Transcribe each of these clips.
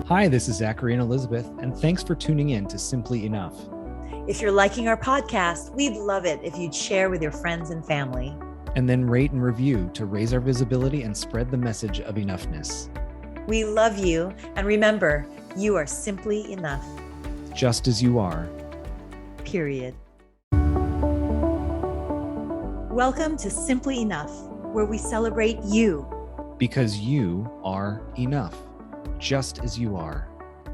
Hi, this is Zachary and Elizabeth, and thanks for tuning in to Simply Enough. If you're liking our podcast, we'd love it if you'd share with your friends and family. And then rate and review to raise our visibility and spread the message of enoughness. We love you, and remember, you are simply enough. Just as you are. Period. Welcome to Simply Enough, where we celebrate you. Because you are enough. Just as you are.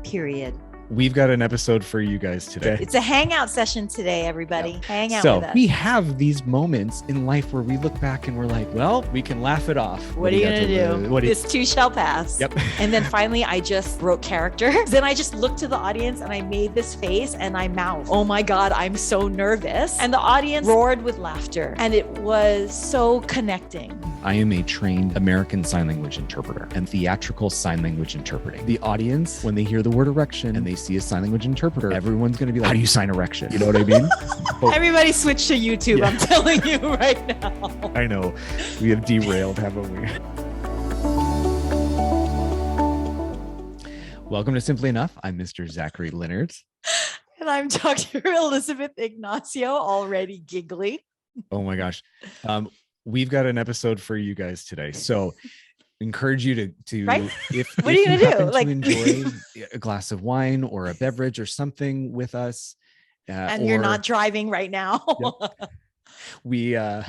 Period. We've got an episode for you guys today. It's a hangout session today, everybody. Yep. Hang out so with us. We have these moments in life where we look back and we're like, well, we can laugh it off. What are you going to do? This too shall pass. Yep. And then finally, I just wrote characters. Then I just looked to the audience and I made this face and I mouthed, oh my God, I'm so nervous. And the audience roared with laughter. And it was so connecting. I am a trained American Sign Language interpreter and theatrical sign language interpreting. The audience, when they hear the word erection and they see a sign language interpreter, everyone's going to be like, how do you sign erection? You know what I mean? Everybody switch to YouTube. Yeah. I'm telling you right now. I know. We have derailed, haven't we? Welcome to Simply Enough. I'm Mr. Zachary Leonard. And I'm Dr. Elizabeth Ignacio, already giggly. Oh my gosh. We've got an episode for you guys today. So encourage you to right? if what are you going to do? Like enjoy a glass of wine or a beverage or something with us. And you're not driving right now. Yep.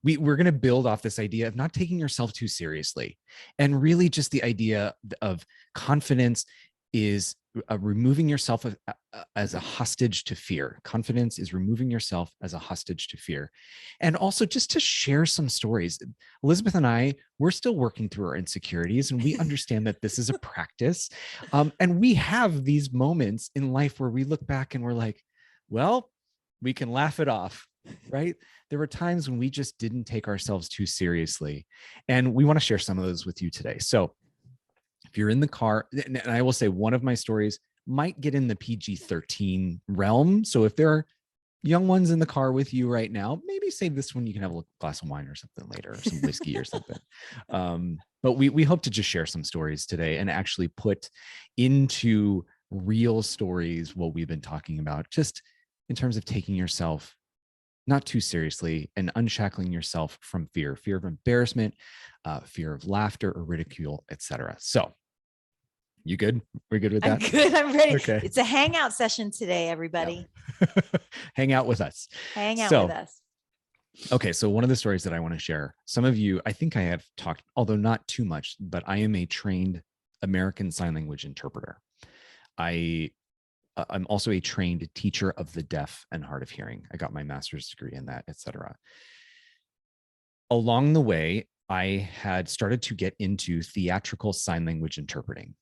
We're going to build off this idea of not taking yourself too seriously, and really just the idea of confidence is removing yourself as a hostage to fear. Confidence is removing yourself as a hostage to fear. And also just to share some stories. Elizabeth and I, we're still working through our insecurities, and we understand that this is a practice. And we have these moments in life where we look back and we're like, well, we can laugh it off, right? There were times when we just didn't take ourselves too seriously. And we want to share some of those with you today. So if you're in the car, and I will say one of my stories might get in the PG-13 realm. So if there are young ones in the car with you right now, maybe save this one. You can have a glass of wine or something later, or some whiskey or something. But we hope to just share some stories today and actually put into real stories what we've been talking about, just in terms of taking yourself not too seriously and unshackling yourself from fear of embarrassment, fear of laughter or ridicule, etc. So you good? We're good with that? I'm good. I'm ready. Okay. It's a hangout session today, everybody. Yeah. Hang out with us. Hang out with us. Okay. So one of the stories that I want to share, some of you, I think I have talked, although not too much, but I am a trained American Sign Language interpreter. I'm also a trained teacher of the deaf and hard of hearing. I got my master's degree in that, etc. Along the way, I had started to get into theatrical sign language interpreting.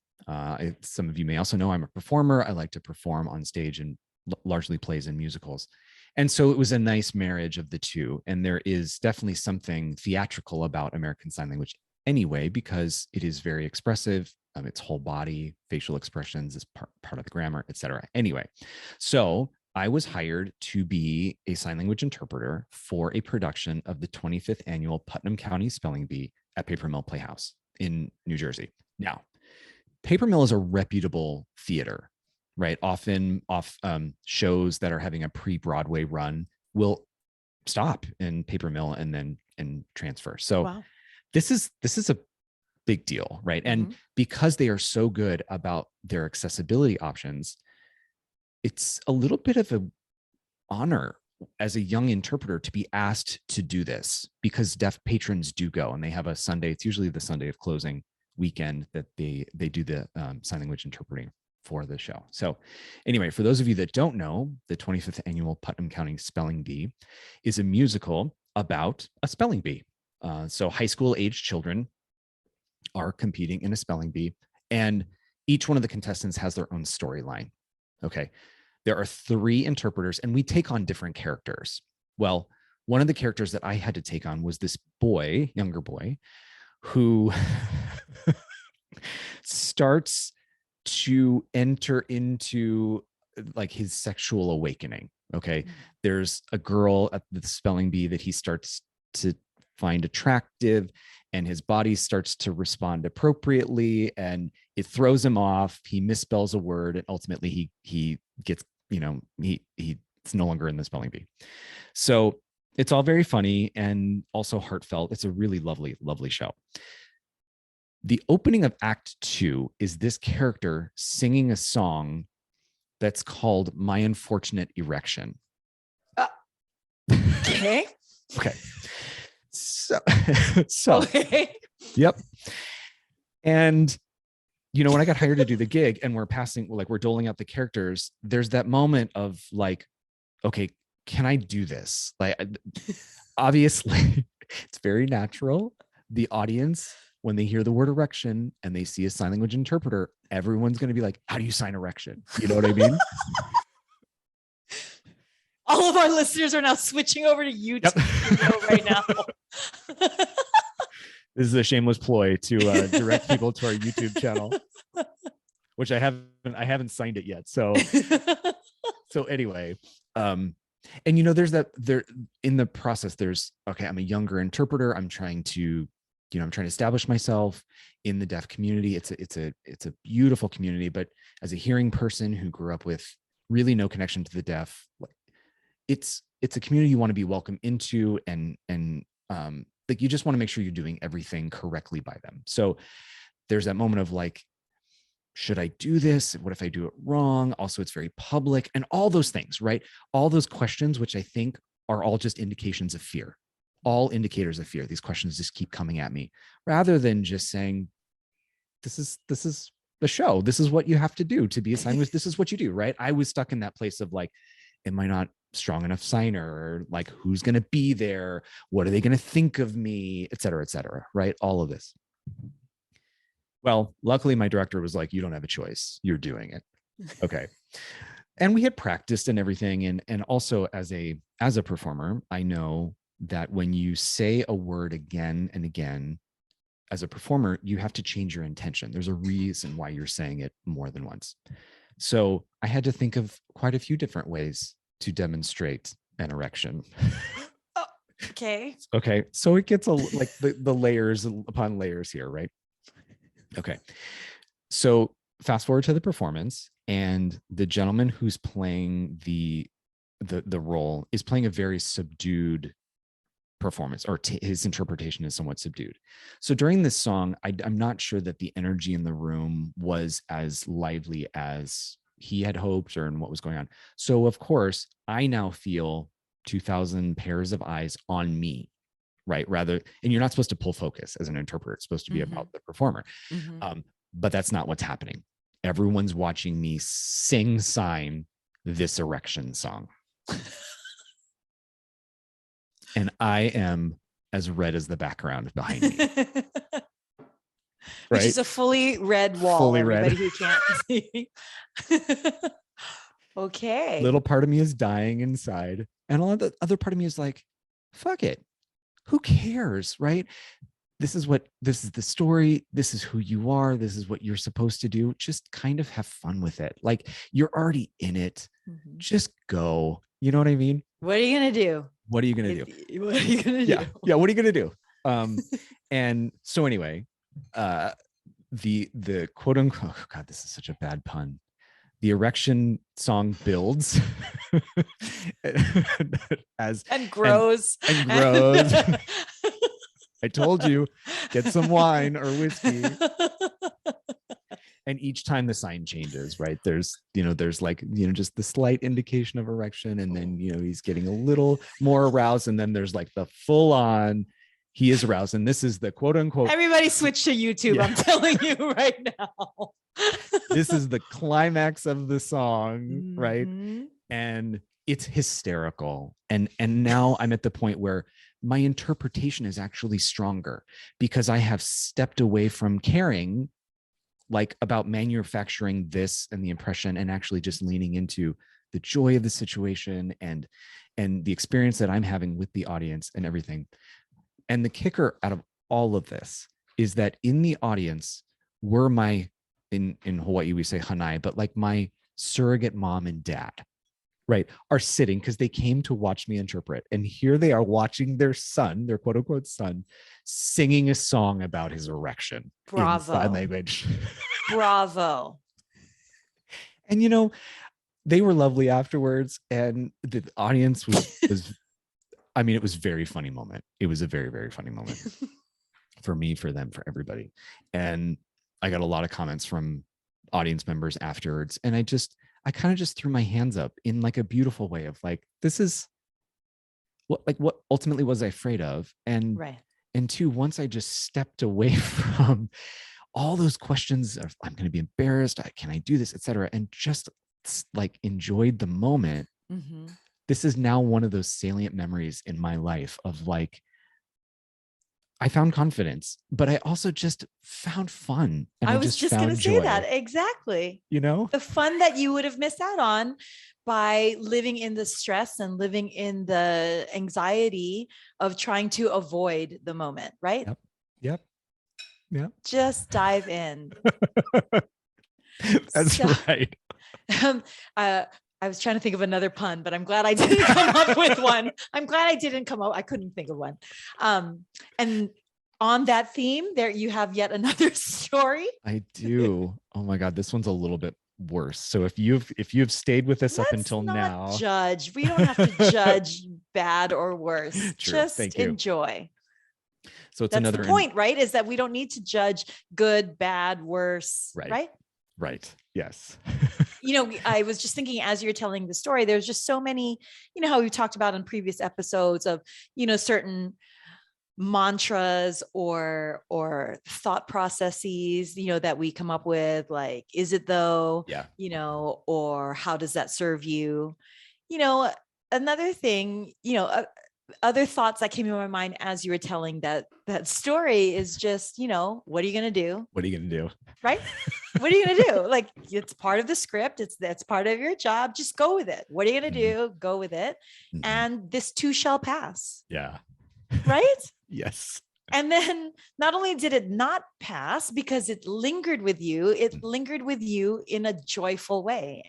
Some of you may also know I'm a performer. I like to perform on stage and largely plays and musicals. And so it was a nice marriage of the two. And there is definitely something theatrical about American Sign Language anyway, because it is very expressive. Its whole body, facial expressions is part of the grammar, etc. Anyway, so I was hired to be a sign language interpreter for a production of the 25th annual Putnam County Spelling Bee at Paper Mill Playhouse in New Jersey. Now, Paper Mill is a reputable theater, right? Often shows that are having a pre-Broadway run will stop in Paper Mill and transfer. So wow. This is a big deal, right? And because they are so good about their accessibility options, it's a little bit of an honor as a young interpreter to be asked to do this, because deaf patrons do go, and they have a Sunday. It's usually the Sunday of closing weekend that they do the sign language interpreting for the show. So anyway, for those of you that don't know, the 25th annual Putnam County Spelling Bee is a musical about a spelling bee. So high school age children are competing in a spelling bee, and each one of the contestants has their own storyline. Okay. There are 3 interpreters, and we take on different characters. Well, one of the characters that I had to take on was this boy, younger boy, who starts to enter into like his sexual awakening. Okay. There's a girl at the spelling bee that he starts to find attractive, and his body starts to respond appropriately, and it throws him off. He misspells a word, and ultimately he gets, he's no longer in the spelling bee. So it's all very funny and also heartfelt. It's a really lovely, lovely show. The opening of Act 2 is this character singing a song that's called My Unfortunate Erection. Okay. Okay. So, Okay. Yep. And, when I got hired to do the gig and we're doling out the characters, there's that moment of like, okay, can I do this? Like, obviously, it's very natural. The audience, when they hear the word erection and they see a sign language interpreter, everyone's going to be like, how do you sign erection? You know what I mean? All of our listeners are now switching over to YouTube right now. This is a shameless ploy to direct people to our YouTube channel, which I haven't signed it yet. So anyway, and there's there in the process, there's, okay, I'm a younger interpreter. I'm trying to establish myself in the deaf community. It's a beautiful community, but as a hearing person who grew up with really no connection to the deaf, it's a community you want to be welcome into, and like, you just want to make sure you're doing everything correctly by them. So there's that moment of like, should I do this? What if I do it wrong? Also, it's very public, and all those things, right? All those questions, which I think are all just indications of fear, all indicators of fear. These questions just keep coming at me, rather than just saying, this is the show. This is what you have to do to be a sign language. This is what you do, right? I was stuck in that place of like, am I not strong enough signer? Or like, who's going to be there? What are they going to think of me? Et cetera, right? All of this. Well, luckily my director was like, you don't have a choice. You're doing it. Okay. And we had practiced and everything. And also as a performer, I know that when you say a word again and again, as a performer, you have to change your intention. There's a reason why you're saying it more than once. So I had to think of quite a few different ways to demonstrate an erection. Oh, okay. Okay. So it gets like the layers upon layers here, right? Okay. So fast forward to the performance, and the gentleman who's playing the role is playing a very subdued performance, or his interpretation is somewhat subdued. So during this song, I'm not sure that the energy in the room was as lively as he had hoped, or in what was going on. So of course, I now feel 2,000 pairs of eyes on me, right? And you're not supposed to pull focus as an interpreter. It's supposed to be about the performer. But that's not what's happening. Everyone's watching me sign this erection song. And I am as red as the background behind me. Which is a fully red wall. Fully everybody red. Who can't see. Okay. Little part of me is dying inside. And the other part of me is like, fuck it. Who cares, right? This is the story. This is who you are. This is what you're supposed to do. Just kind of have fun with it. Like, you're already in it. Just go. You know what I mean? What are you going to do? What are you going to do? What are you going to do? Yeah. What are you going to do? And so anyway, the quote unquote, oh God, this is such a bad pun. The erection song builds and grows. And grows. I told you, get some wine or whiskey. And each time the sign changes, right? There's like, just the slight indication of erection. And then, he's getting a little more aroused. And then there's like the full on, he is aroused. And this is the quote unquote. Everybody switch to YouTube. Yeah. I'm telling you right now. This is the climax of the song, right? And it's hysterical. And now I'm at the point where my interpretation is actually stronger, because I have stepped away from caring like about manufacturing this and the impression, and actually just leaning into the joy of the situation and the experience that I'm having with the audience and everything. And the kicker out of all of this is that in the audience were in Hawaii, we say hanai, but like my surrogate mom and dad. right, are sitting because they came to watch me interpret. And here they are watching their son, their quote unquote son, singing a song about his erection in sign Bravo. language. Bravo. And, you know, they were lovely afterwards. And the audience was, I mean, it was a very funny moment. It was a very, very funny moment for me, for them, for everybody. And I got a lot of comments from audience members afterwards. And I kind of just threw my hands up in like a beautiful way of like, this is what ultimately was I afraid of. And, Right. and two, once I just stepped away from all those questions of I'm going to be embarrassed, can I do this, etc., and just like enjoyed the moment. Mm-hmm. This is now one of those salient memories in my life of like, I found confidence, but I also just found fun. And I was just going to say that. Exactly. You know, the fun that you would have missed out on by living in the stress and living in the anxiety of trying to avoid the moment, right? Yep. Just dive in. That's right. I was trying to think of another pun, but I'm glad I didn't come up with one. I couldn't think of one. And on that theme, there you have yet another story. I do. Oh my God, this one's a little bit worse. So if you've stayed with us up until now, judge. We don't have to judge bad or worse. True. Just Thank you. Enjoy. So it's That's another the point, right? Is that we don't need to judge good, bad, worse, right? Right. Yes. You know, I was just thinking as you're telling the story, there's just so many, you know, how we've talked about in previous episodes of, you know, certain mantras or thought processes, you know, that we come up with, like, is it though? Yeah. You know, or how does that serve you? You know, another thing, you know, other thoughts that came in my mind as you were telling that story is just, you know, what are you going to do? What are you going to do? Right? What are you going to do? Like, it's part of the script. That's part of your job. Just go with it. What are you going to do? Go with it. And this too shall pass. Yeah. Right? Yes. And then not only did it not pass because it lingered with you, it lingered with you in a joyful way.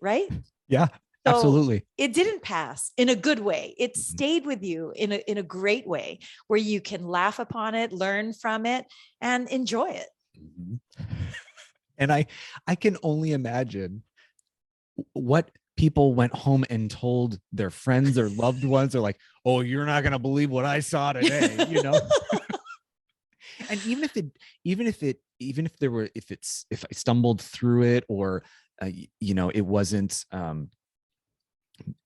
Right? Yeah. So absolutely. It didn't pass in a good way. It stayed with you in a great way where you can laugh upon it, learn from it, and enjoy it. And I can only imagine what people went home and told their friends or loved ones. Are like, oh, you're not going to believe what I saw today, you know? And if I stumbled through it or, you know, it wasn't,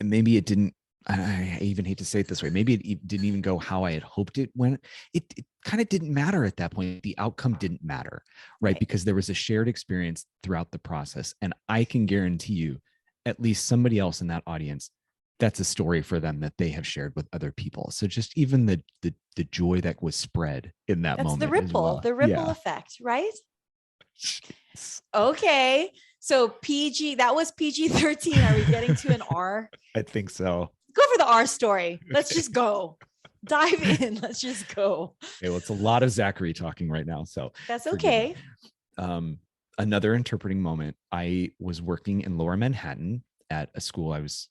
maybe it didn't, I even hate to say it this way, maybe it didn't even go how I had hoped it went. It kind of didn't matter at that point. The outcome didn't matter, right? Because there was a shared experience throughout the process. And I can guarantee you, at least somebody else in that audience, that's a story for them that they have shared with other people. So just even the joy that was spread in that moment. That's the ripple effect, right? Okay. So that was PG-13. Are we getting to an R? I think so. Go for the R story. Let's just go. Dive in. Let's just go. Okay, well, it's a lot of Zachary talking right now. So that's okay. Another interpreting moment. I was working in Lower Manhattan at a school. I was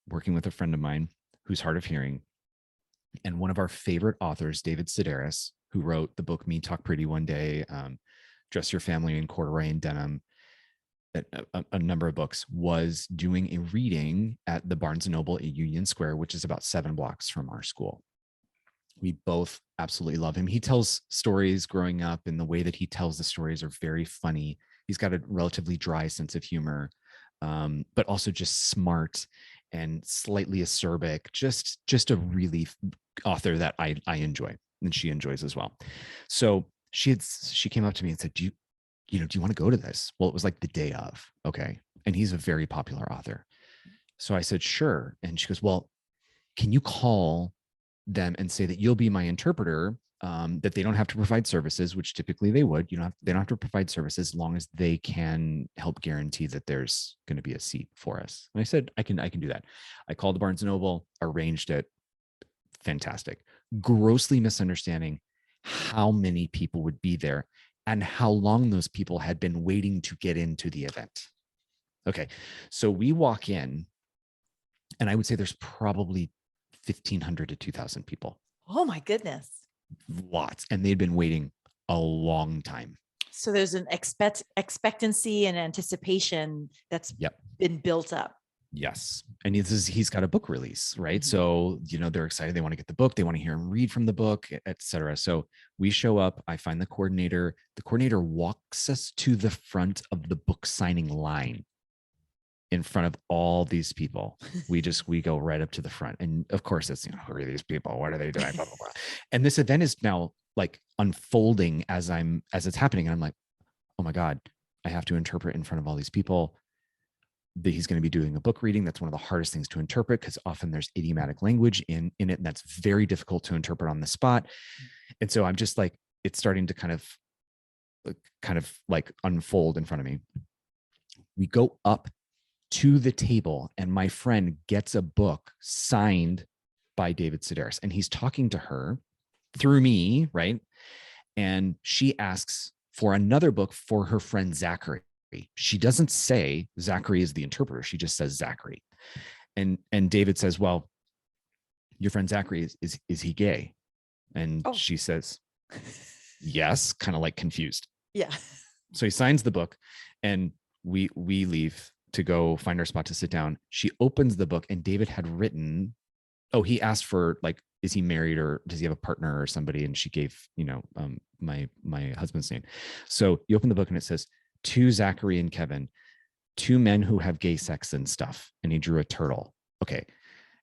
working with a friend of mine who's hard of hearing. And one of our favorite authors, David Sedaris, who wrote the book Me Talk Pretty One Day, Dress Your Family in Corduroy and Denim, a number of books, was doing a reading at the Barnes & Noble at Union Square, which is about 7 blocks from our school. We both absolutely love him. He tells stories growing up, and the way that he tells the stories are very funny. He's got a relatively dry sense of humor, but also just smart and slightly acerbic, just a really author that I enjoy and she enjoys as well. So she came up to me and said, do you want to go to this? Well, it was like the day of. Okay. And he's a very popular author. So I said, sure. And she goes, well, can you call them and say that you'll be my interpreter, that they don't have to provide services, which typically they would. They don't have to provide services as long as they can help guarantee that there's going to be a seat for us. And I said, I can do that. I called the Barnes & Noble, arranged it. Fantastic. Grossly misunderstanding how many people would be there and how long those people had been waiting to get into the event. Okay. So we walk in, and I would say there's probably 1,500 to 2,000 people. Oh my goodness. Lots. And they'd been waiting a long time. So there's an expectancy and anticipation that's been built up. Yes. And he's got a book release, right? So, they're excited. They want to get the book. They want to hear him read from the book, et cetera. So we show up, I find the coordinator. The coordinator walks us to the front of the book signing line in front of all these people. We go right up to the front. And of course it's, who are these people? What are they doing? Blah, blah, blah. And this event is now like unfolding as it's happening. And I'm like, oh my God, I have to interpret in front of all these people. He's going to be doing a book reading. That's one of the hardest things to interpret, because often there's idiomatic language in it, and that's very difficult to interpret on the spot. And so I'm just like, it's starting to kind of like unfold in front of me. We go up to the table, and my friend gets a book signed by David Sedaris, and he's talking to her through me, right? And she asks for another book for her friend Zachary. She doesn't say Zachary is the interpreter. She just says Zachary. And David says, well, your friend Zachary, is he gay? And she says, yes, kind of like confused. Yeah. So he signs the book, and we leave to go find our spot to sit down. She opens the book, and David had written, he asked for like, is he married or does he have a partner or somebody? And she gave, my husband's name. So you open the book and it says, to Zachary and Kevin, two men who have gay sex and stuff. And he drew a turtle. Okay.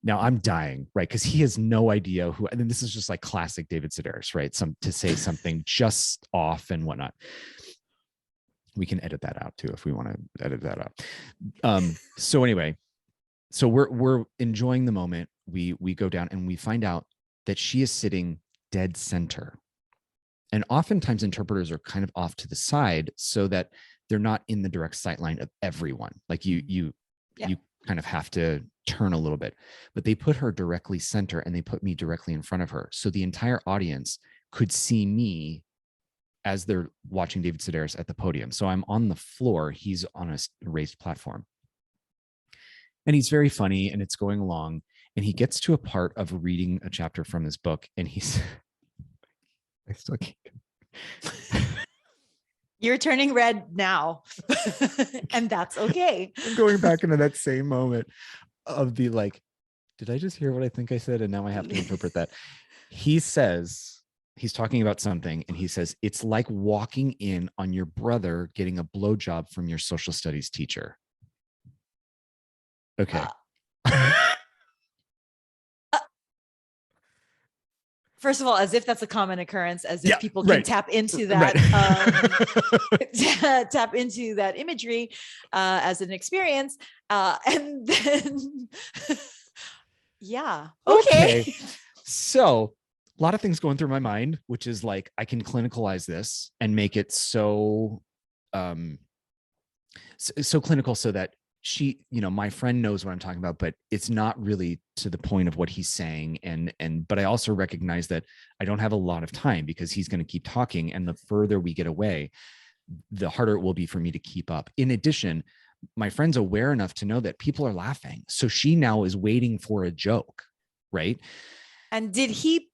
Now I'm dying, right? Because he has no idea who, and this is just like classic David Sedaris, right? To say something just off and whatnot. We can edit that out too, if we want to edit that out. So anyway, so we're enjoying the moment. We go down and we find out that she is sitting dead center. And oftentimes interpreters are kind of off to the side so that they're not in the direct sight line of everyone. Like you kind of have to turn a little bit, but they put her directly center, and they put me directly in front of her. So the entire audience could see me as they're watching David Sedaris at the podium. So I'm on the floor. He's on a raised platform. And he's very funny, and it's going along. And he gets to a part of reading a chapter from his book, and he's... I still can't. You're turning red now, and that's okay. I'm going back into that same moment of the like, did I just hear what I think I said? And now I have to interpret that. He says, he's talking about something, and he says, it's like walking in on your brother getting a blowjob from your social studies teacher. Okay. First of all, as if that's a common occurrence, as if people can tap into that, tap into that imagery as an experience. And then, okay. So a lot of things going through my mind, which is like, I can clinicalize this and make it so clinical so that she, my friend knows what I'm talking about, but it's not really to the point of what he's saying. But I also recognize that I don't have a lot of time, because he's going to keep talking. And the further we get away, the harder it will be for me to keep up. In addition, my friend's aware enough to know that people are laughing. So she now is waiting for a joke. Right. And did he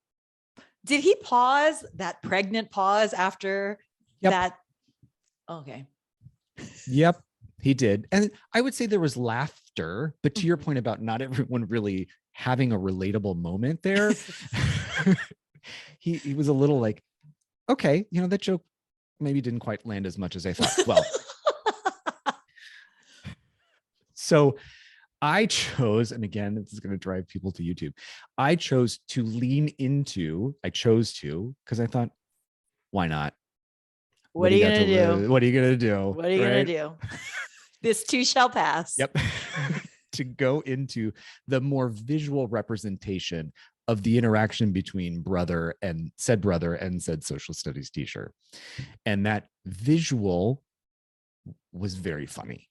pause, that pregnant pause after that? Okay. Yep. He did. And I would say there was laughter, but to your point about not everyone really having a relatable moment there, he was a little like, okay, that joke maybe didn't quite land as much as I thought. Well, so I chose, and again, this is going to drive people to YouTube. I chose to lean into, because I thought, why not? What are you going to do? What are you going to do? What are you going to do? This too shall pass. Yep. To go into the more visual representation of the interaction between brother and said social studies teacher. And that visual was very funny.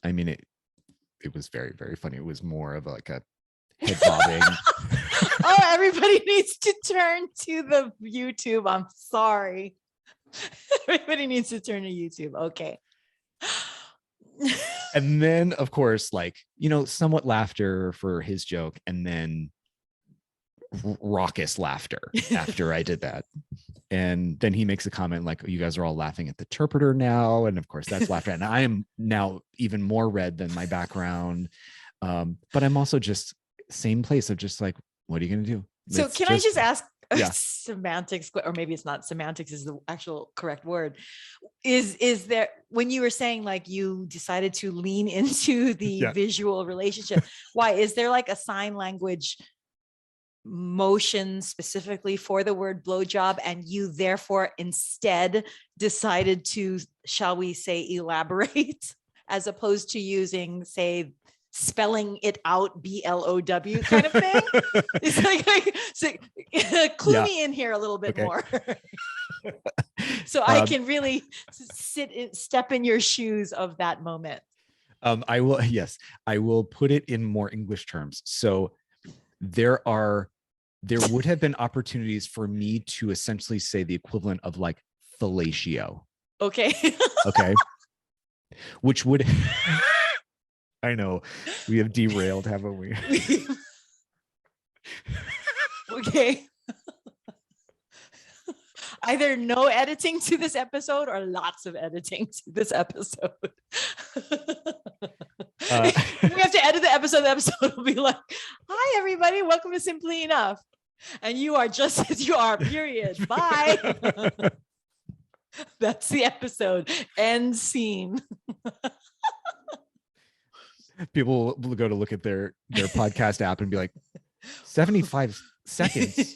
I mean, it was very, very funny. It was more of like a head bobbing. Oh, everybody needs to turn to the YouTube. I'm sorry. Everybody needs to turn to YouTube. Okay. And then, of course, like, somewhat laughter for his joke, and then raucous laughter after I did that. And then he makes a comment like, you guys are all laughing at the interpreter now. And of course, that's laughter. And I am now even more red than my background. But I'm also just same place of just like, what are you going to do? So I just ask, yeah. semantics, or maybe it's not semantics is the actual correct word. Is there, when you were saying like you decided to lean into the visual relationship, why is there like a sign language motion specifically for the word blowjob, and you therefore instead decided to, shall we say, elaborate as opposed to using, say, spelling it out, BLOW kind of thing? It's like clue me in here a little bit more. So I can really step in your shoes of that moment. I will put it in more English terms. So there would have been opportunities for me to essentially say the equivalent of like fellatio. Okay. Okay. Which would, I know we have derailed, haven't we? Okay. Either no editing to this episode or lots of editing to this episode. We have to edit the episode. The episode will be like, hi, everybody. Welcome to Simply Enough. And you are just as you are, period. Bye. That's the episode. End scene. People will go to look at their podcast app and be like, 75 seconds.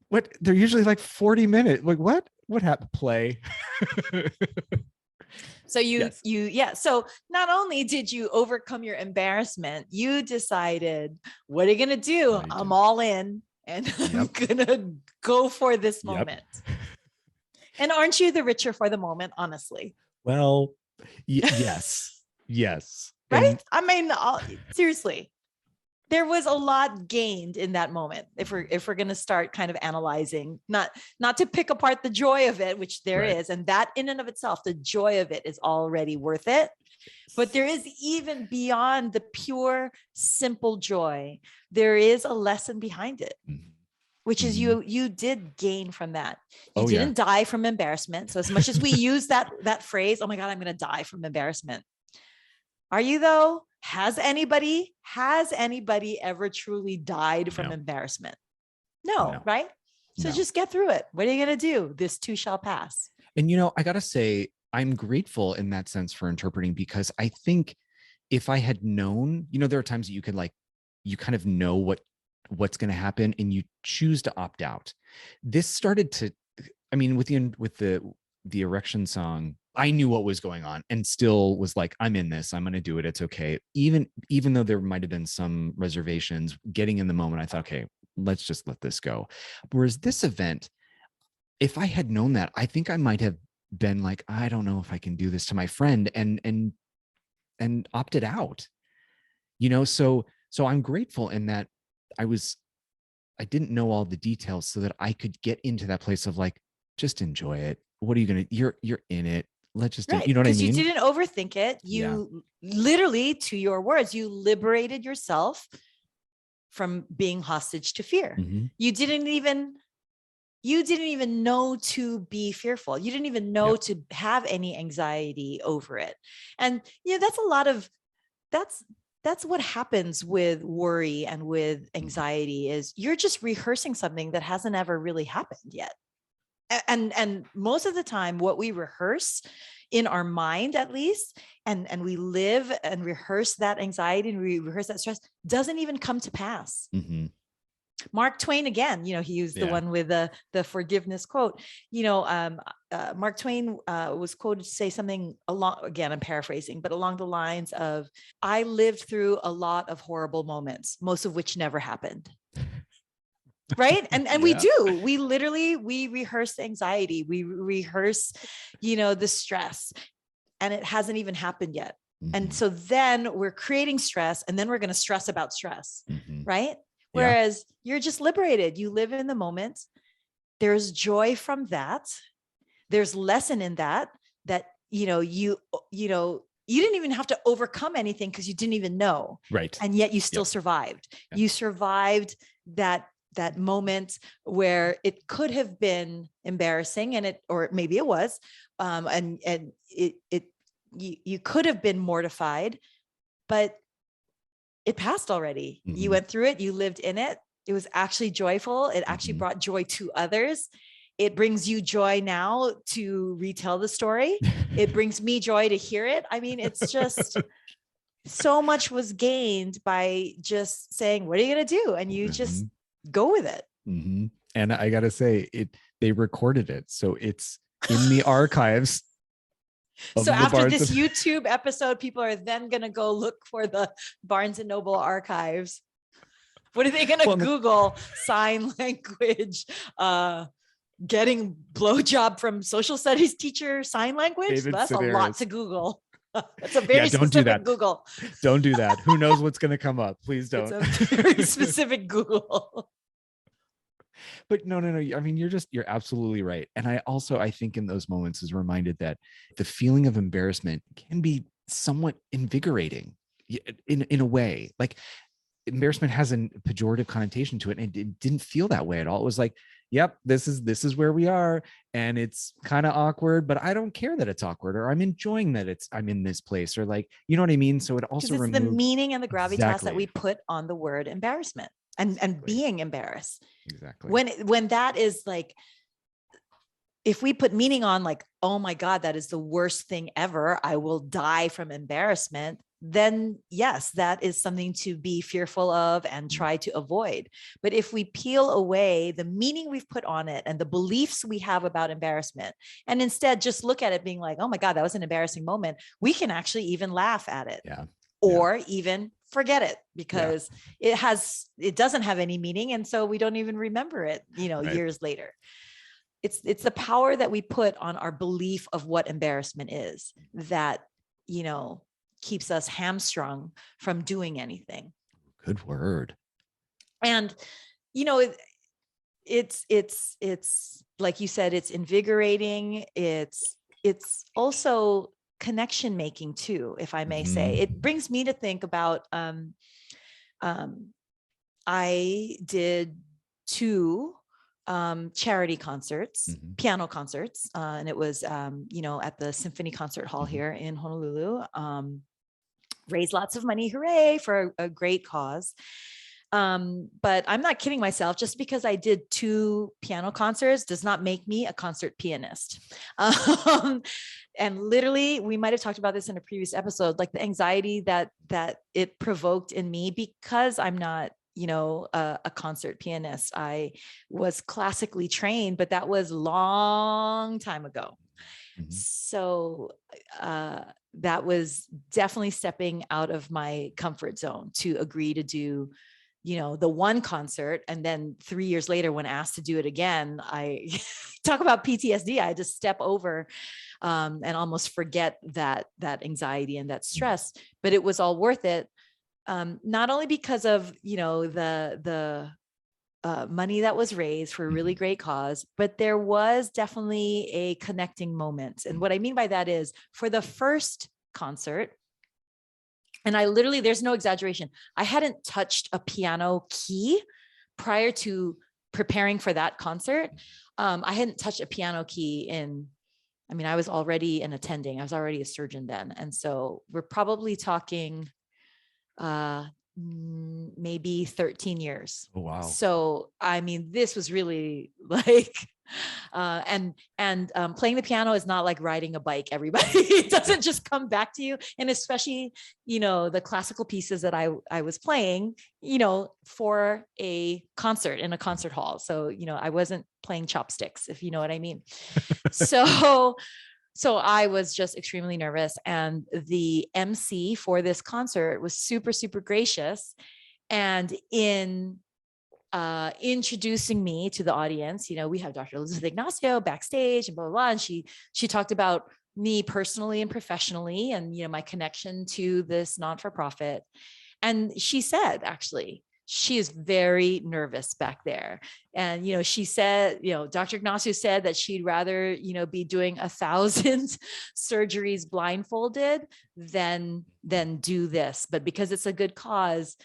What? They're usually like 40 minutes. Like, what happened? Play. So so not only did you overcome your embarrassment, you decided, what are you going to do? I'm all in, and I'm going to go for this moment. And aren't you the richer for the moment, honestly? Well, yes. Yes. Right? And I mean, seriously, there was a lot gained in that moment. If we're going to start kind of analyzing, not to pick apart the joy of it, which there is, and that in and of itself, the joy of it is already worth it. But there is, even beyond the pure, simple joy, there is a lesson behind it, which is you did gain from that. You didn't die from embarrassment. So as much as we use that phrase, oh my God, I'm going to die from embarrassment. Are you though? Has anybody ever truly died from embarrassment? No, right? So just get through it. What are you going to do? This too shall pass. And, I got to say, I'm grateful in that sense for interpreting, because I think if I had known, there are times that you could you kind of know what's going to happen and you choose to opt out. This started to, with the erection song, I knew what was going on and still was like, I'm in this, I'm going to do it. It's okay. Even though there might've been some reservations, getting in the moment, I thought, okay, let's just let this go. Whereas this event, if I had known that, I think I might have been like, I don't know if I can do this to my friend, and opted out, so I'm grateful in that I didn't know all the details so that I could get into that place of like, just enjoy it. What are you going to, you're in it. Let's just, you know what I mean? You didn't overthink it. You literally, to your words, you liberated yourself from being hostage to fear. Mm-hmm. You didn't even know to be fearful. You didn't even know to have any anxiety over it. And that's what happens with worry and with anxiety, is you're just rehearsing something that hasn't ever really happened yet. And most of the time, what we rehearse in our mind, at least, and we live and rehearse that anxiety and we rehearse that stress, doesn't even come to pass. Mm-hmm. Mark Twain, again, he used the one with the forgiveness quote. Mark Twain was quoted to say something again, I'm paraphrasing, but along the lines of, I lived through a lot of horrible moments, most of which never happened. Right. And we rehearse the anxiety. We rehearse, the stress, and it hasn't even happened yet. Mm-hmm. And so then we're creating stress, and then we're going to stress about stress. Mm-hmm. Right. Whereas you're just liberated. You live in the moment. There's joy from that. There's lesson in that you didn't even have to overcome anything because you didn't even know. Right. And yet you still survived. Yep. You survived that moment where it could have been embarrassing, or maybe it was, and you could have been mortified, but it passed already. Mm-hmm. You went through it, you lived in it. It was actually joyful. It actually brought joy to others. It brings you joy now to retell the story. It brings me joy to hear it. I mean, it's just so much was gained by just saying, what are you going to do? And you just go with it. Mm-hmm. And I got to say, they recorded it. So it's in the archives. So after this YouTube episode, people are then going to go look for the Barnes and Noble archives. What are they going to Google? Sign language, getting blowjob from social studies teacher, sign language. That's Sedaris. A lot to Google. That's a very specific Google. Don't do that. Who knows what's going to come up? Please don't. It's a very specific Google. But no. I mean, you're absolutely right. And I think in those moments is reminded that the feeling of embarrassment can be somewhat invigorating in a way. Like, embarrassment has a pejorative connotation to it, and it didn't feel that way at all. It was like, yep, this is where we are, and it's kind of awkward, but I don't care that it's awkward, or I'm enjoying that I'm in this place, or like, you know what I mean? So it also removes the meaning and the gravitas that we put on the word embarrassment and being embarrassed. Exactly. When that is like, if we put meaning on like, oh my God, that is the worst thing ever, I will die from embarrassment, then yes, that is something to be fearful of and try to avoid. But if we peel away the meaning we've put on it and the beliefs we have about embarrassment, and instead just look at it being like, oh my God, that was an embarrassing moment, we can actually even laugh at it. Yeah. Or even forget it because it doesn't have any meaning. And so we don't even remember it, years later. It's the power that we put on our belief of what embarrassment is that, keeps us hamstrung from doing anything. Good word. And, it's like you said, it's invigorating. It's also connection making too, if I may say. It brings me to think about, I did 2 charity concerts, piano concerts. And it was, at the Symphony Concert Hall here in Honolulu, raised lots of money. Hooray for a great cause. But I'm not kidding myself. Just because I did 2 piano concerts does not make me a concert pianist. And literally, we might've talked about this in a previous episode, like the anxiety that it provoked in me because I'm not, a concert pianist. I was classically trained, but that was long time ago. So that was definitely stepping out of my comfort zone to agree to do, the 1 concert. And then 3 years later, when asked to do it again, I talk about PTSD. I just step over and almost forget that anxiety and that stress, but it was all worth it. Not only because of, the money that was raised for a really great cause, but there was definitely a connecting moment. And what I mean by that is, for the first concert, and I literally, there's no exaggeration, I hadn't touched a piano key prior to preparing for that concert. I hadn't touched a piano key I was already an attending. I was already a surgeon then. And so we're probably talking maybe 13 years. Oh, wow. So, this was really like, and playing the piano is not like riding a bike, everybody. It doesn't just come back to you. And especially, the classical pieces that I was playing, for a concert in a concert hall. So, I wasn't playing chopsticks, if you know what I mean. So I was just extremely nervous, and the MC for this concert was super, super gracious. And in introducing me to the audience, we have Dr. Elizabeth Ignacio backstage and blah, blah, blah. And she talked about me personally and professionally and, my connection to this non-for-profit. And she said, she is very nervous back there. And, she said, Dr. Ignacio said that she'd rather, be doing 1,000 surgeries blindfolded than do this. But because it's a good cause,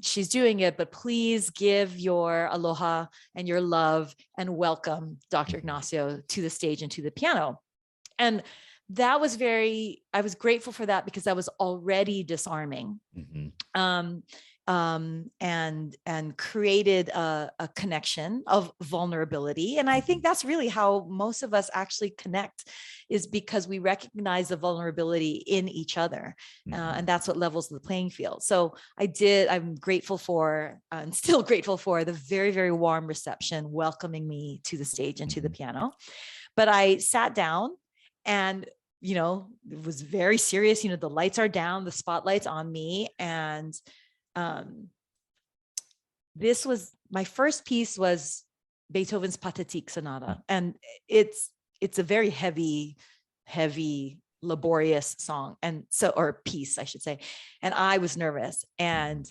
she's doing it, but please give your aloha and your love and welcome Dr. Ignacio to the stage and to the piano. And that was I was grateful for that because that was already disarming. And created a connection of vulnerability. And I think that's really how most of us actually connect, is because we recognize the vulnerability in each other. And that's what levels the playing field. So I'm grateful for, and still grateful for, the very, very warm reception welcoming me to the stage and to the piano. But I sat down and, it was very serious. The lights are down, the spotlight's on me. And this was my first piece, was Beethoven's Pathetique Sonata. And it's a very heavy, laborious song. And or piece, I should say. And I was nervous, and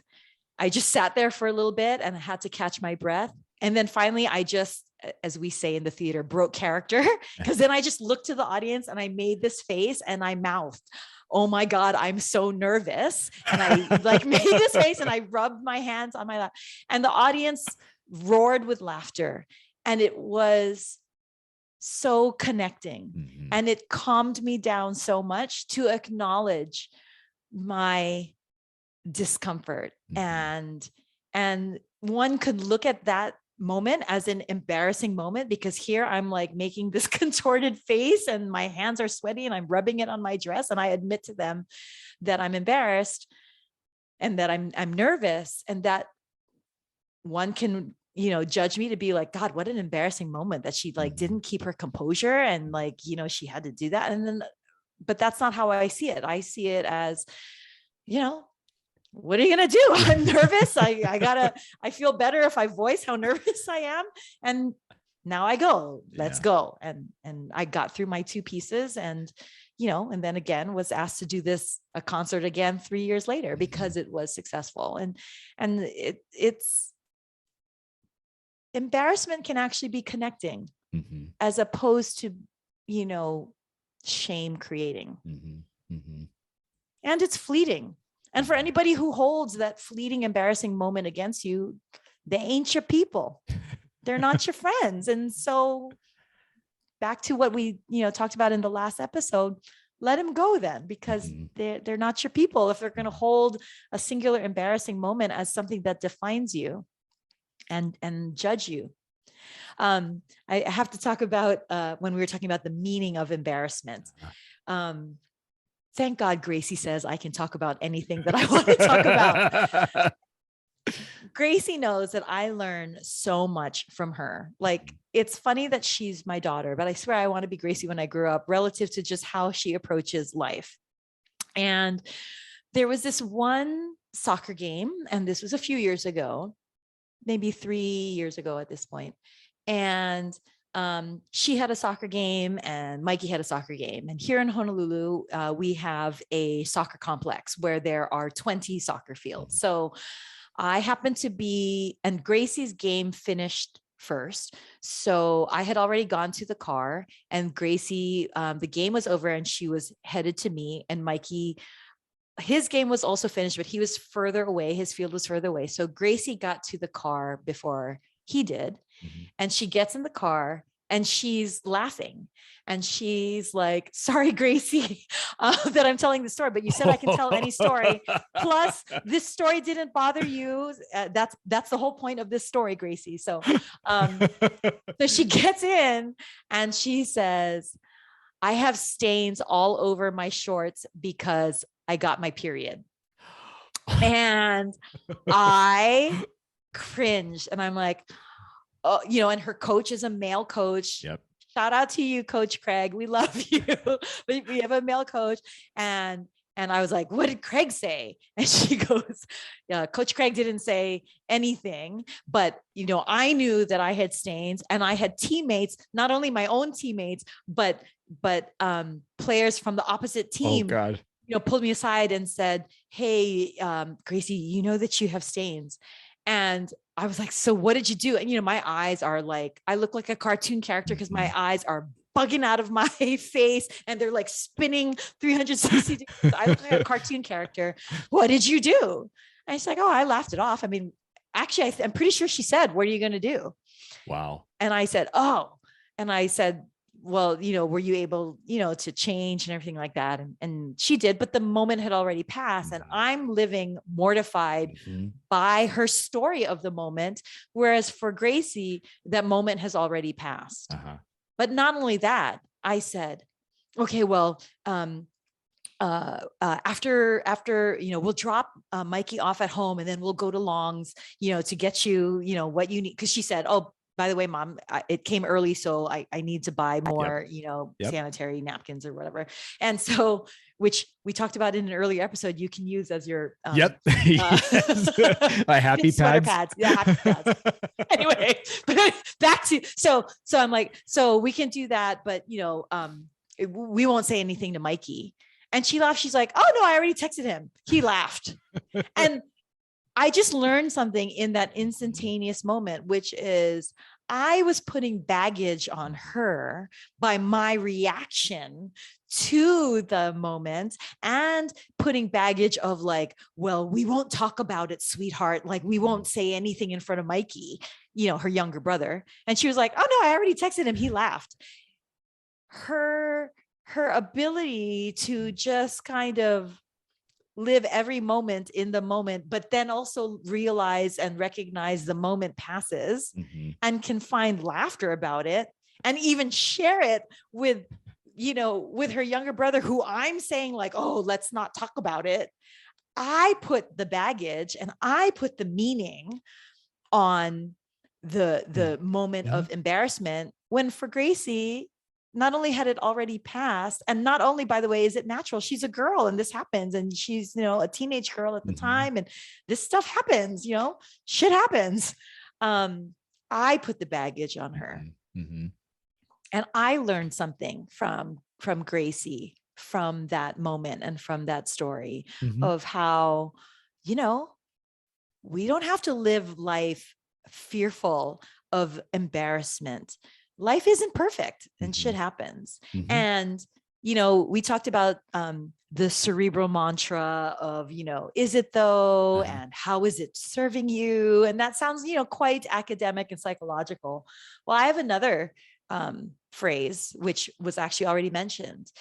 I just sat there for a little bit and I had to catch my breath. And then finally I just, as we say in the theater, broke character, because then I just looked to the audience and I made this face and I mouthed, "Oh my God, I'm so nervous." And I made this face and I rubbed my hands on my lap, and the audience roared with laughter. And it was so connecting. And it calmed me down so much to acknowledge my discomfort. And one could look at that moment as an embarrassing moment, because here I'm making this contorted face and my hands are sweaty and I'm rubbing it on my dress, and I admit to them that I'm embarrassed and that I'm nervous, and that one can judge me to be like, God, what an embarrassing moment that she didn't keep her composure, and she had to do that. And then, but that's not how I see it. I see it as, what are you going to do? I'm nervous. I feel better if I voice how nervous I am. And now I go, let's go. And I got through my 2 pieces, and, and then again was asked to do a concert again 3 years later, because it was successful. And it's embarrassment can actually be connecting, as opposed to, shame creating. And it's fleeting. And for anybody who holds that fleeting, embarrassing moment against you, they ain't your people. They're not your friends. And so back to what we, talked about in the last episode, let them go then, because they're not your people. If they're going to hold a singular embarrassing moment as something that defines you and judge you. I have to talk about when we were talking about the meaning of embarrassment. Thank God Gracie says I can talk about anything that I want to talk about. Gracie knows that I learn so much from her. It's funny that she's my daughter, but I swear I want to be Gracie when I grew up, relative to just how she approaches life. And there was this one soccer game, and this was a few years ago, maybe 3 years ago at this point. And she had a soccer game and Mikey had a soccer game. And here in Honolulu, we have a soccer complex where there are 20 soccer fields. So I happened to be, and Gracie's game finished first. So I had already gone to the car, and Gracie, the game was over and she was headed to me, and Mikey, his game was also finished, but he was further away. His field was further away. So Gracie got to the car before he did. And she gets in the car and she's laughing, and she's like, "Sorry, Gracie, that I'm telling the story, but you said I can tell any story. Plus this story didn't bother you. That's the whole point of this story, Gracie." So she gets in and she says, "I have stains all over my shorts because I got my period." And I cringed, and I'm like, oh, and her coach is a male coach. Yep. Shout out to you, Coach Craig. We love you. We have a male coach. And I was like, "What did Craig say?" And she goes, "Yeah, Coach Craig didn't say anything, but, I knew that I had stains, and I had teammates, not only my own teammates, but players from the opposite team." Oh God. pulled me aside and said, "Hey, Gracie, you know that you have stains." And I was like, "So what did you do?" And, my eyes are like, I look like a cartoon character because my eyes are bugging out of my face and they're like spinning 360 degrees. I look like a cartoon character. "What did you do?" And she's like, "Oh, I laughed it off. I mean, actually, I'm pretty sure she said, 'What are you going to do?'" Wow. And I said, "Oh," and I said, "Well, were you able, to change and everything like that?" And she did, but the moment had already passed. And I'm living mortified by her story of the moment. Whereas for Gracie, that moment has already passed. But not only that, I said, "Okay, well, after, we'll drop Mikey off at home and then we'll go to Long's, to get you, what you need." Cause she said, "Oh, by the way, Mom, it came early, so I need to buy more, sanitary napkins or whatever." And so, which we talked about in an earlier episode, you can use as your my happy pads. Yeah, happy pads. Anyway, but back to so I'm like, "So we can do that, but we won't say anything to Mikey." And she laughed. She's like, "Oh no, I already texted him. He laughed." And I just learned something in that instantaneous moment, which is I was putting baggage on her by my reaction to the moment, and putting baggage of like, "Well, we won't talk about it, sweetheart. Like, we won't say anything in front of Mikey, her younger brother." And she was like, "Oh no, I already texted him. He laughed." Her ability to just kind of live every moment in the moment, but then also realize and recognize the moment passes and can find laughter about it and even share it with, with her younger brother, who I'm saying like, "Oh, let's not talk about it." I put the baggage and I put the meaning on the moment of embarrassment, when for Gracie, not only had it already passed, and not only, by the way, is it natural, she's a girl and this happens, and she's, a teenage girl at the time, and this stuff happens, shit happens. I put the baggage on her. And I learned something from Gracie, from that moment and from that story of how, we don't have to live life fearful of embarrassment. Life isn't perfect and shit happens. And, we talked about the cerebral mantra of, is it though? And how is it serving you? And that sounds, quite academic and psychological. Well, I have another phrase, which was actually already mentioned.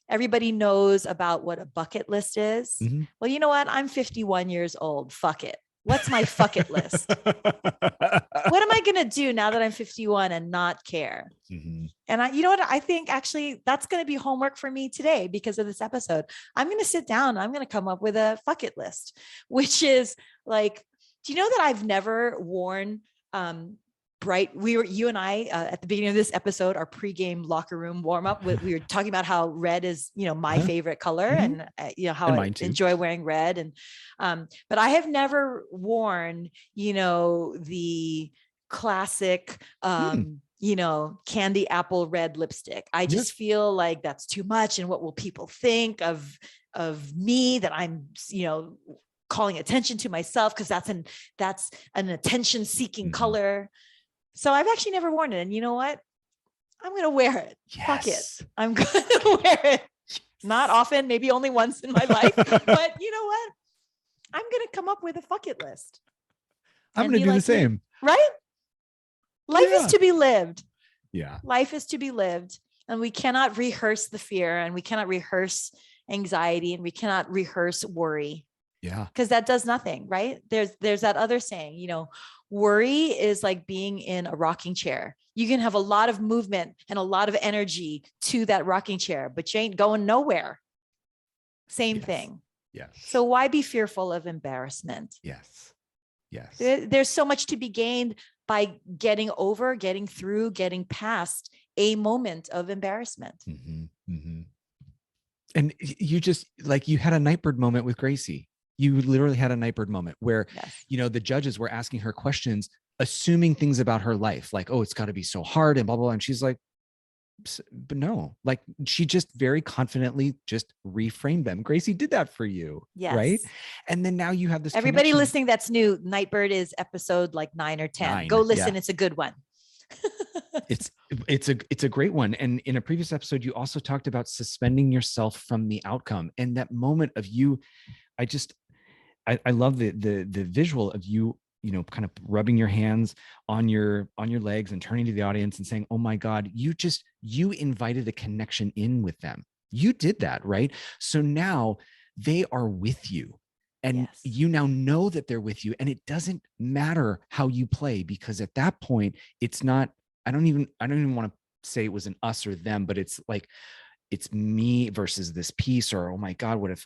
Everybody knows about what a bucket list is. Well, you know what? I'm 51 years old. Fuck it. What's my fuck it list? What am I going to do now that I'm 51 and not care? And you know what? I think actually that's going to be homework for me today because of this episode. I'm going to sit down. I'm going to come up with a fuck it list, which is like, do you know that I've never worn bright? You and I, at the beginning of this episode, our pregame locker room warm up, we were talking about how red is, my favorite color, and how and I enjoy wearing red. And, but I have never worn, the classic, candy apple red lipstick. I just feel like that's too much. And what will people think of me, that I'm, calling attention to myself, because that's an attention seeking color. So I've actually never worn it. And you know what? I'm going to wear it. Fuck it. I'm going to wear it. Not often, maybe only once in my life. But you know what? I'm going to come up with a fuck it list. I'm going to do the same. Right? Life is to be lived. Yeah. Life is to be lived. And we cannot rehearse the fear, and we cannot rehearse anxiety, and we cannot rehearse worry. Yeah. Because that does nothing, right? There's that other saying, worry is like being in a rocking chair. You can have a lot of movement and a lot of energy to that rocking chair, but you ain't going nowhere. Same thing. Yes. So why be fearful of embarrassment? Yes. There's so much to be gained by getting over, getting through, getting past a moment of embarrassment. And you just you had a Nightbird moment with Gracie. You literally had a Nightbird moment where, the judges were asking her questions, assuming things about her life, like, "Oh, it's got to be so hard," and blah, blah, blah. And she's like, but no, like she just very confidently just reframed them. Gracie did that for you. Yes. Right. And then now you have this everybody connection. listening that's new. Nightbird is episode like 9 or 10. Go listen. It's a good one. It's a great one. And in a previous episode, you also talked about suspending yourself from the outcome, and that moment of you. I love the visual of you, kind of rubbing your hands on your legs and turning to the audience and saying, oh my God, you invited a connection in with them. You did that, right? So now they are with you, and you now know that they're with you, and it doesn't matter how you play, because at that point it's not, I don't even want to say it was an us or them, but it's like, it's me versus this piece, or, oh my God, what if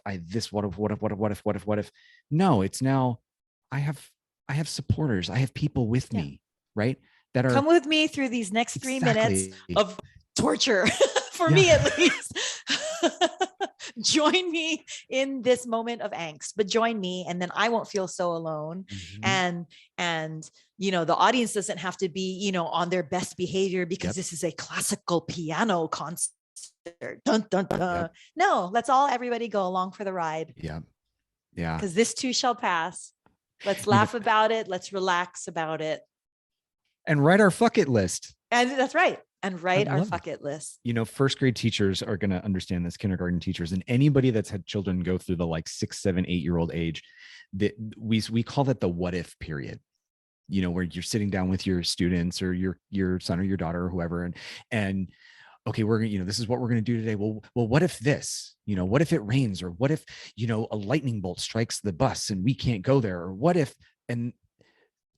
what if? No, it's now I have supporters. I have people with me, right? That are come with me through these next 3 minutes of torture for me, at least. Join me in this moment of angst, but join me, and then I won't feel so alone. And the audience doesn't have to be, on their best behavior because this is a classical piano concert. Dun, dun, dun. No, let's all everybody go along for the ride. Yeah. Because this too shall pass. Let's laugh about it. Let's relax about it. And write our fuck it list. And that's right. And write our fuck it list. First grade teachers are going to understand this, kindergarten teachers, and anybody that's had children go through the like 6, 7, 8-year-old age, that we call that the what if period. Where you're sitting down with your students or your son or your daughter or whoever, and okay, we're going to, this is what we're going to do today. Well, what if this, what if it rains, or what if, a lightning bolt strikes the bus and we can't go there, or what if, and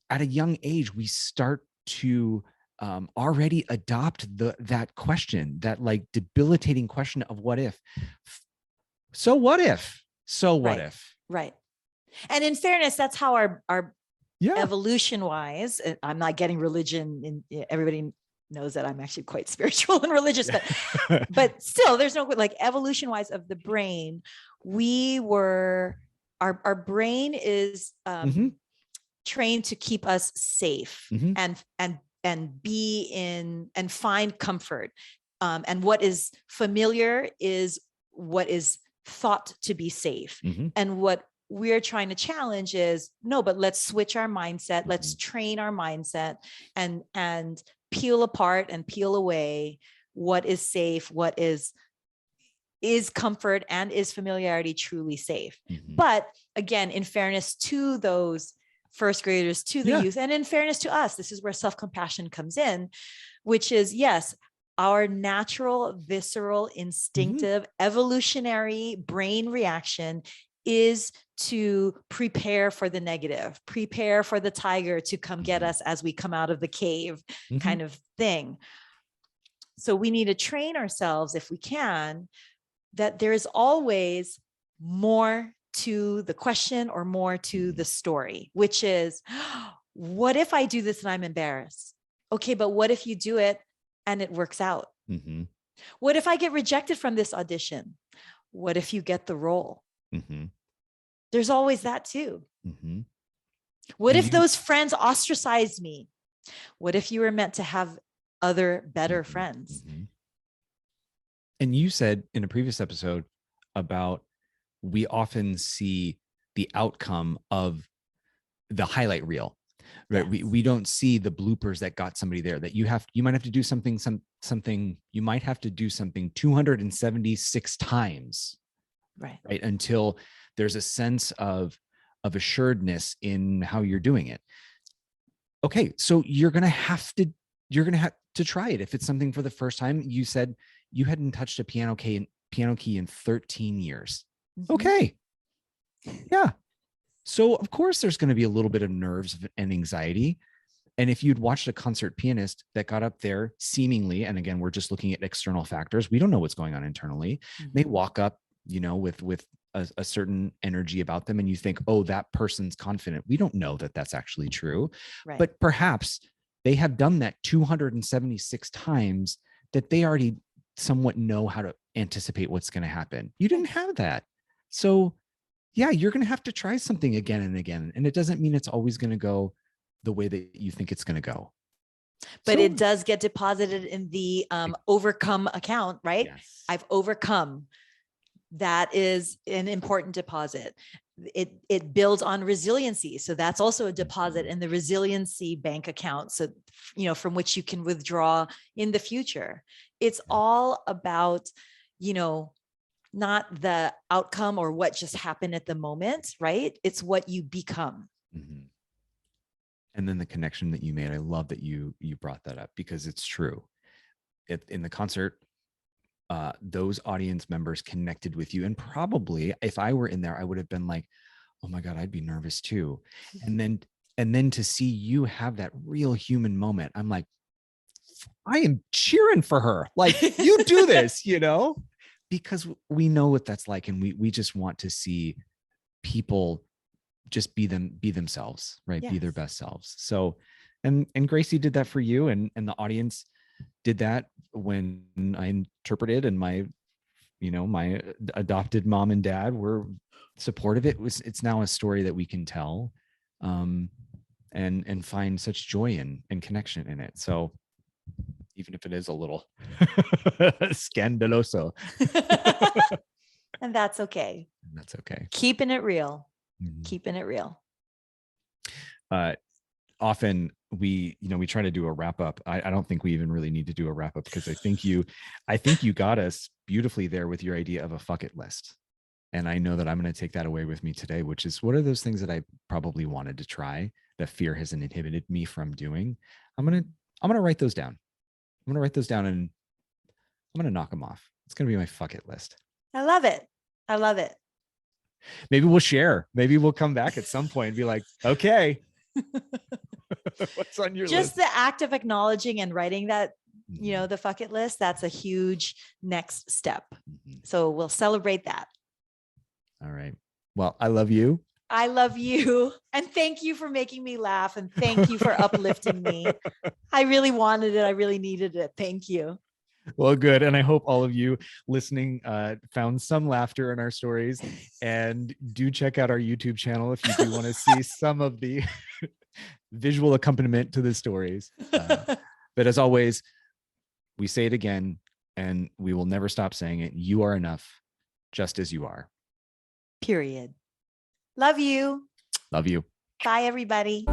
at a young age, we start to already adopt that question, that like debilitating question of what if. So what if? Right. And in fairness, that's how our evolution wise, I'm not getting religion in everybody knows that I'm actually quite spiritual and religious, but still there's no, like, evolution wise of the brain, our brain is trained to keep us safe and be in and find comfort. And what is familiar is what is thought to be safe. And what we're trying to challenge is, no, but let's switch our mindset. Let's train our mindset and peel apart and peel away what is safe, what is comfort, and is familiarity truly safe. But again, in fairness to those first graders, to the youth, and in fairness to us, this is where self-compassion comes in, which is, yes, our natural, visceral, instinctive, evolutionary brain reaction is to prepare for the negative, prepare for the tiger to come get us as we come out of the cave, kind of thing. So we need to train ourselves, if we can, that there is always more to the question or more to the story, which is, what if I do this and I'm embarrassed? Okay, but what if you do it and it works out? What if I get rejected from this audition? What if you get the role? There's always that too. What if those friends ostracized me? What if you were meant to have other better friends? And you said in a previous episode about, we often see the outcome of the highlight reel, right? We don't see the bloopers that got somebody there, that you might have to do something, you might have to do something 276 times, right? Until there's a sense of assuredness in how you're doing it. Okay. So you're going to have to try it. If it's something for the first time, you said you hadn't touched a piano key in 13 years. Okay. Yeah. So of course there's going to be a little bit of nerves and anxiety. And if you'd watched a concert pianist that got up there seemingly, and again, we're just looking at external factors, we don't know what's going on internally. They walk up, with a certain energy about them, and you think, oh, that person's confident. We don't know that that's actually true, but perhaps they have done that 276 times, that they already somewhat know how to anticipate what's going to happen. You didn't have that. So yeah, you're going to have to try something again and again. And it doesn't mean it's always going to go the way that you think it's going to go. But So- it does get deposited in the overcome account, right? Yes. I've overcome. That is an important deposit. It builds on resiliency. So that's also a deposit in the resiliency bank account. So, from which you can withdraw in the future. It's all about, not the outcome or what just happened at the moment, right? It's what you become. Mhm. And then the connection that you made, I love that you brought that up, because it's true. In the concert, those audience members connected with you, and probably if I were in there, I would have been like, oh my God, I'd be nervous too. And then to see you have that real human moment, I'm like, I am cheering for her. Like, you do this, because we know what that's like. And we just want to see people just be themselves, right? Be their Yes. best selves. So, and Gracie did that for you, and the audience did that when I interpreted, and my adopted mom and dad were supportive. It's now a story that we can tell, and find such joy and connection in it. So even if it is a little scandaloso, And that's okay. that's okay. Keeping it real. Mhm. Keeping it real. Often we try to do a wrap up. I don't think we even really need to do a wrap up, because I think you got us beautifully there with your idea of a fuck it list. And I know that I'm going to take that away with me today, which is, what are those things that I probably wanted to try that fear hasn't inhibited me from doing? I'm going to write those down. I'm going to write those down, and I'm going to knock them off. It's going to be my fuck it list. I love it. I love it. Maybe we'll share. Maybe we'll come back at some point and be like, okay, what's on your Just list? the act of acknowledging and writing that, Mhm. the fuck it list, that's a huge next step. Mhm. So we'll celebrate that. All right. Well, I love you. I love you. And thank you for making me laugh. And thank you for uplifting me. I really wanted it. I really needed it. Thank you. Well, good. And I hope all of you listening found some laughter in our stories, and do check out our YouTube channel if you do want to see some of the visual accompaniment to the stories. But as always, we say it again, and we will never stop saying it. You are enough, just as you are. Period. Love you. Love you. Bye, everybody.